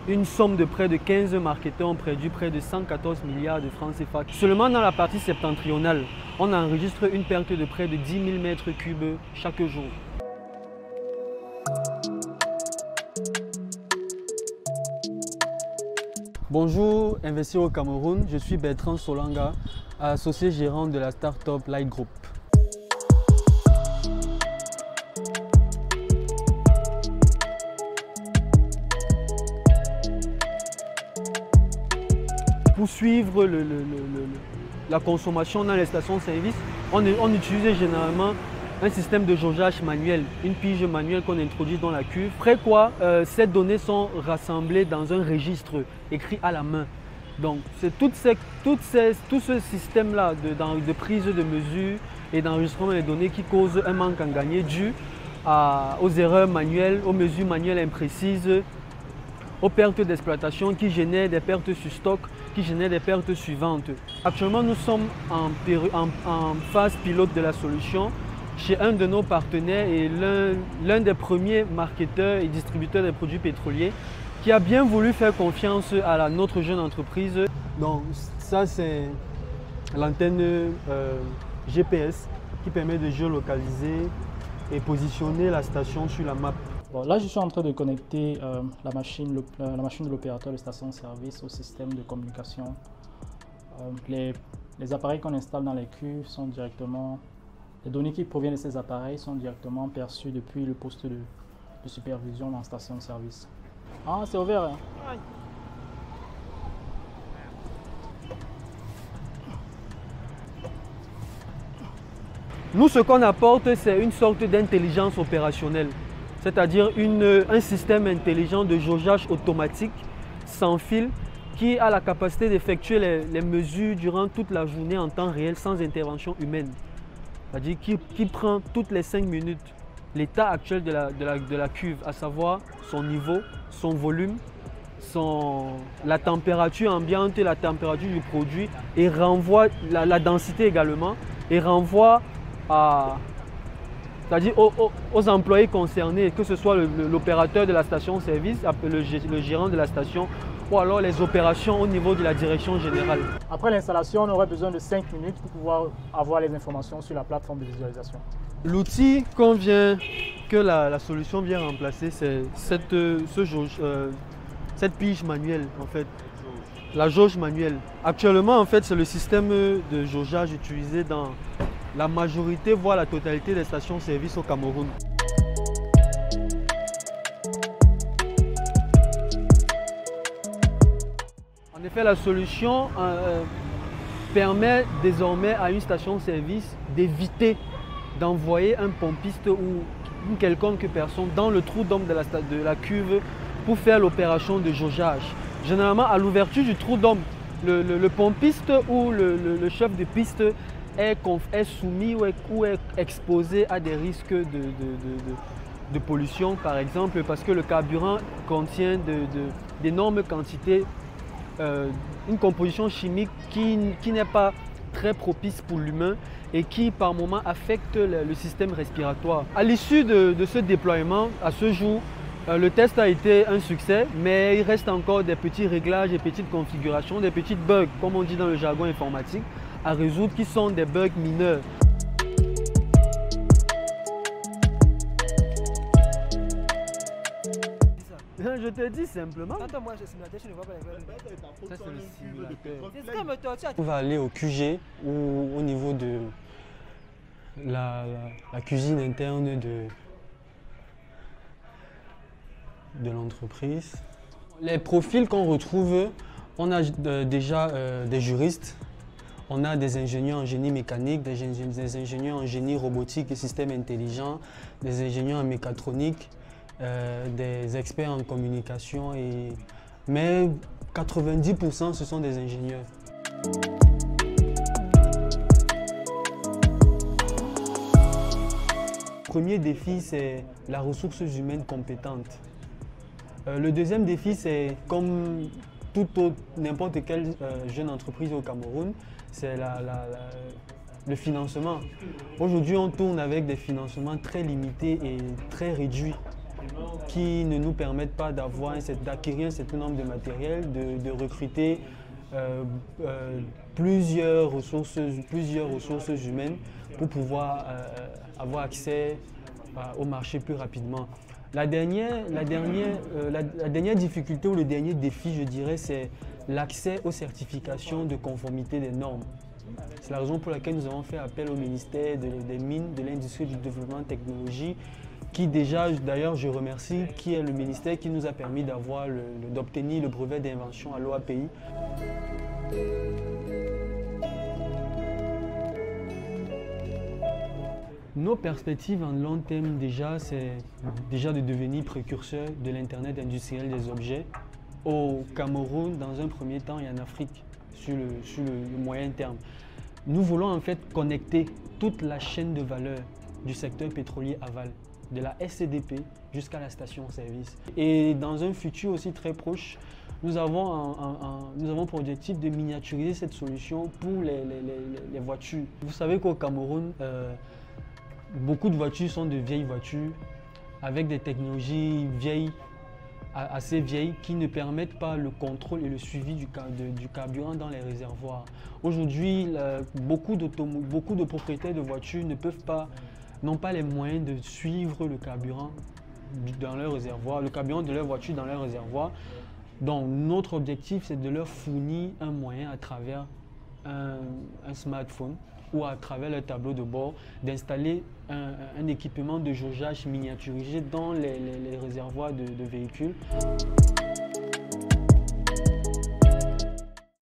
une somme de près de 15 marketeurs ont perdu près de 114 milliards de francs CFA. Seulement dans la partie septentrionale, on enregistre une perte de près de 10 000 mètres cubes chaque jour. Bonjour, investir au Cameroun, je suis Bertrand Solanga, associé gérant de la start-up Light Group. Pour suivre la consommation dans les stations-service, on utilise généralement un système de jaugeage manuel, une pige manuelle qu'on introduit dans la cuve. Après quoi, ces données sont rassemblées dans un registre écrit à la main. Donc, c'est tout ce système-là de prise de mesure et d'enregistrement des données qui cause un manque à gagner dû aux erreurs manuelles, aux mesures manuelles imprécises, aux pertes d'exploitation qui génèrent des pertes sur stock, qui génèrent des pertes suivantes. Actuellement, nous sommes en phase pilote de la solution chez un de nos partenaires et l'un des premiers marketeurs et distributeurs des produits pétroliers qui a bien voulu faire confiance à notre jeune entreprise. Donc ça, c'est l'antenne GPS qui permet de géolocaliser et positionner la station sur la map. Bon, là, je suis en train de connecter la machine de l'opérateur de station-service au système de communication. Les appareils qu'on installe dans les cuves sont directement... Les données qui proviennent de ces appareils sont directement perçues depuis le poste de supervision dans la station-service. Ah, c'est ouvert, hein? Ouais. Nous, ce qu'on apporte, c'est une sorte d'intelligence opérationnelle. C'est-à-dire un système intelligent de jaugeage automatique, sans fil, qui a la capacité d'effectuer les mesures durant toute la journée en temps réel sans intervention humaine. C'est-à-dire qui prend toutes les 5 minutes l'état actuel de la cuve, à savoir son niveau, son volume, la température ambiante et la température du produit, et renvoie la densité également, et renvoie c'est-à-dire aux employés concernés, que ce soit l'opérateur de la station-service, le gérant de la station, ou alors les opérations au niveau de la direction générale. Après l'installation, on aurait besoin de 5 minutes pour pouvoir avoir les informations sur la plateforme de visualisation. L'outil que la solution vient remplacer, c'est cette pige manuelle, en fait, la jauge manuelle. Actuellement, en fait, c'est le système de jaugeage utilisé dans la majorité, voire la totalité des stations-service au Cameroun. En effet, la solution permet désormais à une station-service d'éviter d'envoyer un pompiste ou une quelconque personne dans le trou d'homme de la cuve pour faire l'opération de jaugeage. Généralement, à l'ouverture du trou d'homme, le pompiste ou le chef de piste est soumis ou est exposé à des risques de pollution, par exemple, parce que le carburant contient d'énormes quantités, une composition chimique qui n'est pas très propice pour l'humain et qui par moment affecte le système respiratoire. À l'issue de ce déploiement, à ce jour, le test a été un succès, mais il reste encore des petits réglages, des petites configurations, des petites bugs, comme on dit dans le jargon informatique, à résoudre qui sont des bugs mineurs. Je te dis simplement. Attends, moi je simulateur, je ne vois pas les verres. Ça, c'est le simulateur. C'est ce que me torture. On va aller au QG ou au niveau de la cuisine interne de l'entreprise. Les profils qu'on retrouve, on a déjà des juristes, on a des ingénieurs en génie mécanique, des ingénieurs en génie robotique et systèmes intelligents, des ingénieurs en mécatronique, des experts en communication, mais 90% ce sont des ingénieurs. Le premier défi, c'est la ressource humaine compétente. Le deuxième défi, c'est comme n'importe quelle jeune entreprise au Cameroun, c'est le financement. Aujourd'hui, on tourne avec des financements très limités et très réduits. qui ne nous permettent pas d'acquérir un certain nombre de matériel, de recruter plusieurs ressources humaines pour pouvoir avoir accès au marché plus rapidement. La dernière difficulté ou le dernier défi, je dirais, c'est l'accès aux certifications de conformité des normes. C'est la raison pour laquelle nous avons fait appel au ministère des Mines, de l'Industrie et du Développement Technologique, qui déjà, d'ailleurs je remercie, qui est le ministère qui nous a permis d'obtenir le brevet d'invention à l'OAPI. Nos perspectives en long terme déjà, c'est déjà de devenir précurseur de l'Internet industriel des objets au Cameroun dans un premier temps et en Afrique sur le moyen terme. Nous voulons en fait connecter toute la chaîne de valeur du secteur pétrolier aval, de la SCDP jusqu'à la station-service. Et dans un futur aussi très proche, nous avons pour objectif de miniaturiser cette solution pour les voitures. Vous savez qu'au Cameroun, beaucoup de voitures sont de vieilles voitures avec des technologies assez vieilles qui ne permettent pas le contrôle et le suivi du carburant dans les réservoirs. Aujourd'hui, beaucoup de propriétaires de voitures n'ont pas les moyens de suivre le carburant dans leur réservoir, le carburant de leur voiture dans leur réservoir. Donc notre objectif, c'est de leur fournir un moyen à travers un smartphone ou à travers le tableau de bord d'installer un équipement de jaugeage miniaturisé dans les réservoirs de véhicules.